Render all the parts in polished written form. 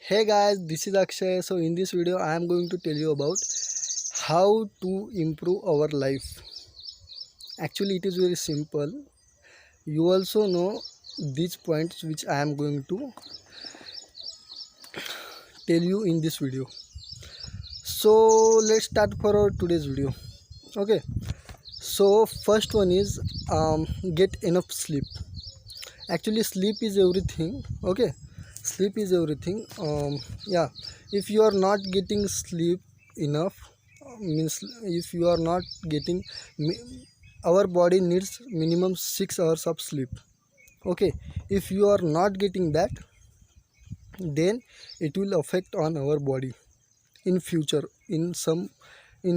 Hey guys, this is Akshay. So in this video I am going to tell you about how to improve our life. Actually it is very simple. You also know these points which I am going to tell you in this video. So let's start for our today's video. Okay. So first one is get enough sleep. Actually sleep is everything. Okay. Sleep is everything. Yeah, if you are not getting sleep enough, means if you are not getting our body needs minimum 6 hours of sleep. Okay, if you are not getting that, then it will affect on our body in future, in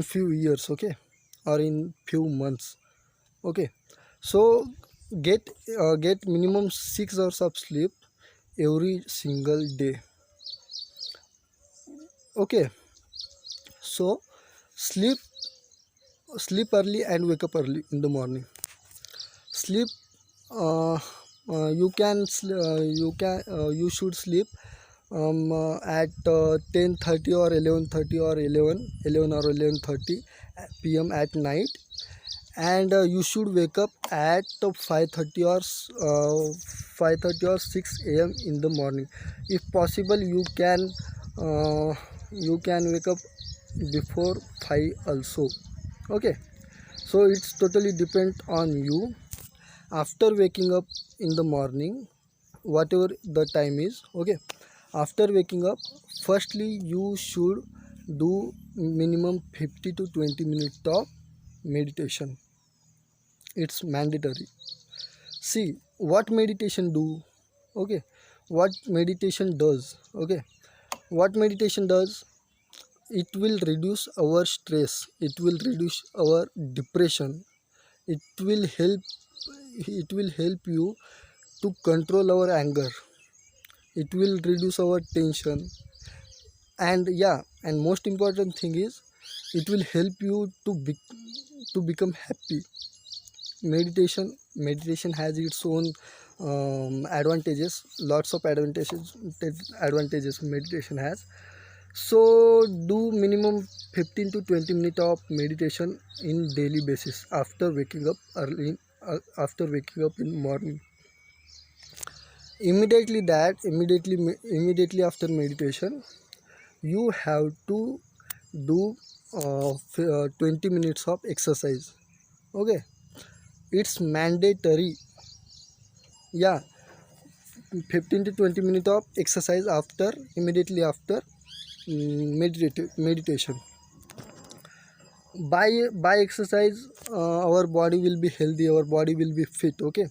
few years. Okay, or in few months. Okay, so get minimum 6 hours of sleep every single day. Okay, so sleep sleep early and wake up early in the morning. Sleep, you should sleep at 10:30 or 11:30 or 11 or 11:30 p.m. at night, and you should wake up at 5:30 or 6 a.m. in the morning. If possible, you can wake up before 5 also. Okay, so it's totally depend on you. After waking up in the morning, whatever the time is, okay, after waking up, firstly you should do minimum 50 to 20 minutes of meditation. It's mandatory. See what meditation do. Okay, what meditation does. Okay, what meditation does, it will reduce our stress, it will reduce our depression, it will help you to control our anger, it will reduce our tension, and yeah, and most important thing is it will help you to become happy. Meditation has its own advantages, lots of advantages meditation has. So do minimum 15 to 20 minutes of meditation in daily basis after waking up early, after waking up in morning. Immediately after meditation, you have to do 20 minutes of exercise. Okay, it's mandatory. Yeah, 15 to 20 minutes of exercise after, immediately after meditation. By exercise, our body will be healthy, our body will be fit. Okay,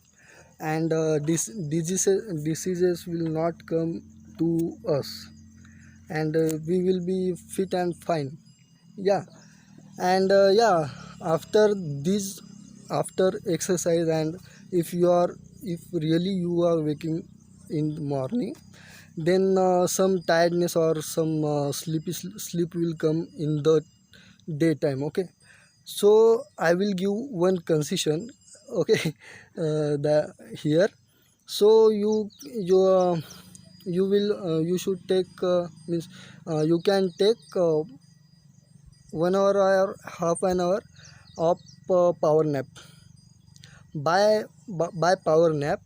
and diseases will not come to us, and we will be fit and fine. Yeah, and yeah, after this, after exercise, and if really you are waking in the morning, then some tiredness or some sleep will come in the daytime. Okay, so I will give one concession. Okay, the here. So you should take, means you can take 1 hour or half an hour of power nap. By power nap,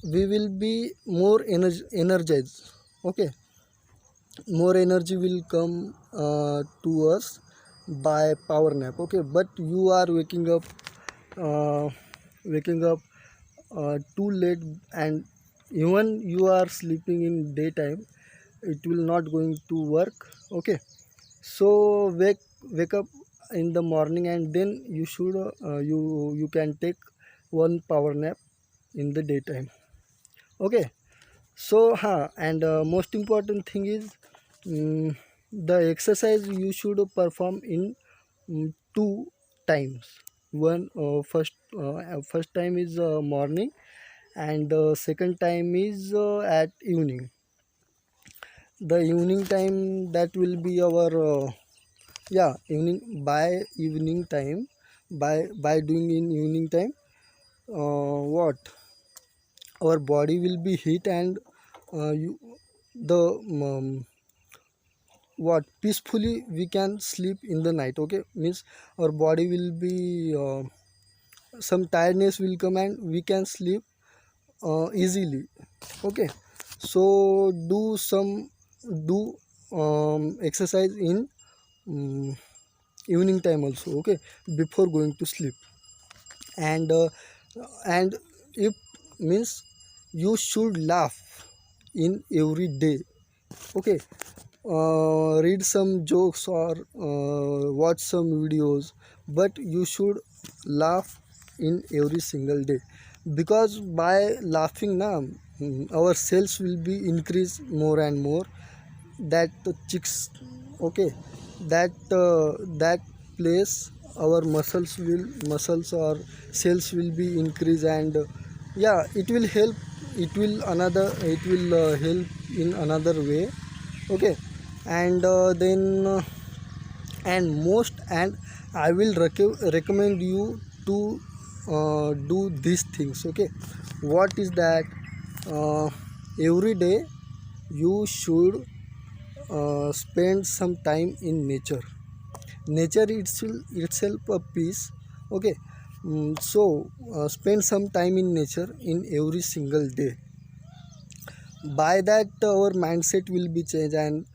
we will be more energized. Okay, more energy will come to us by power nap. Okay, but you are uh, waking up too late, and even you are sleeping in daytime, it will not going to work. Okay, so wake up in the morning, and then you should you can take one power nap in the daytime. Okay, so and most important thing is, mm, the exercise you should perform in two times. First time is morning, and the second time is at evening. The evening time, that will be our yeah, evening time, by doing in evening time, what our body will be heat, and you the what peacefully we can sleep in the night. Okay, means our body will be some tiredness will come and we can sleep easily. Okay, so do exercise in um, evening time also. Okay, before going to sleep. And uh, and if means you should laugh in every day. Okay, read some jokes or watch some videos, but you should laugh in every single day, because by laughing now our cells will be increased more and more, that the chicks. Okay, that place our muscles or cells will be increased, and yeah, it will help in another way. Okay, and then and most and I will recommend you to do these things. Okay, what is that? uh, every day you should spend some time in nature. Nature itself a peace. Okay, so spend some time in nature in every single day. By that our mindset will be changed, and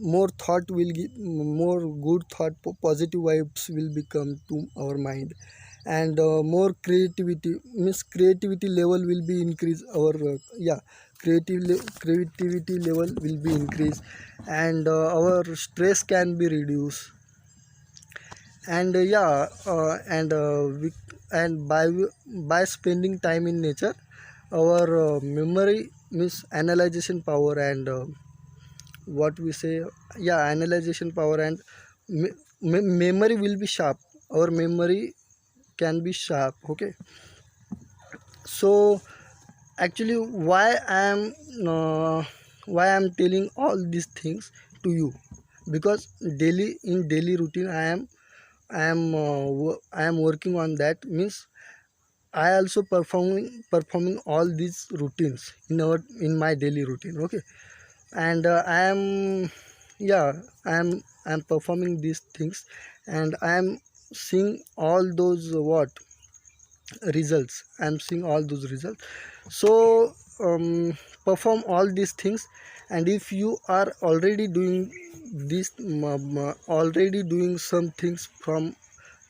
more thought will give, more good thought, positive vibes will become to our mind, and more creativity, means creativity level will be increased. Our creativity level will be increased, and our stress can be reduced. And and we and by spending time in nature, our memory, means analyzation power, and what we say, yeah, analyzation power, and memory will be sharp. Our memory can be sharp. Okay, so actually uh, why I am telling all these things to you, because daily routine I am working on that, means I also performing all these routines in my daily routine. Okay, and I am performing these things, and I am seeing all those what results. I am seeing all those results. So perform all these things, and if you are already doing this, already doing some things from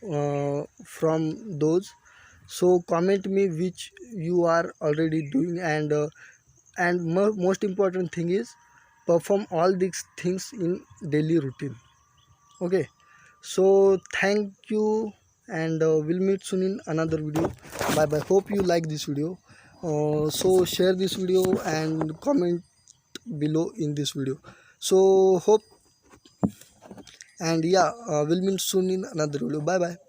those, so comment me which you are already doing, and most important thing is perform all these things in daily routine. Okay, so thank you, and we'll meet soon in another video. Bye bye, hope you like this video. So share this video and comment below in this video. So hope, and yeah, we'll meet soon in another video. Bye bye.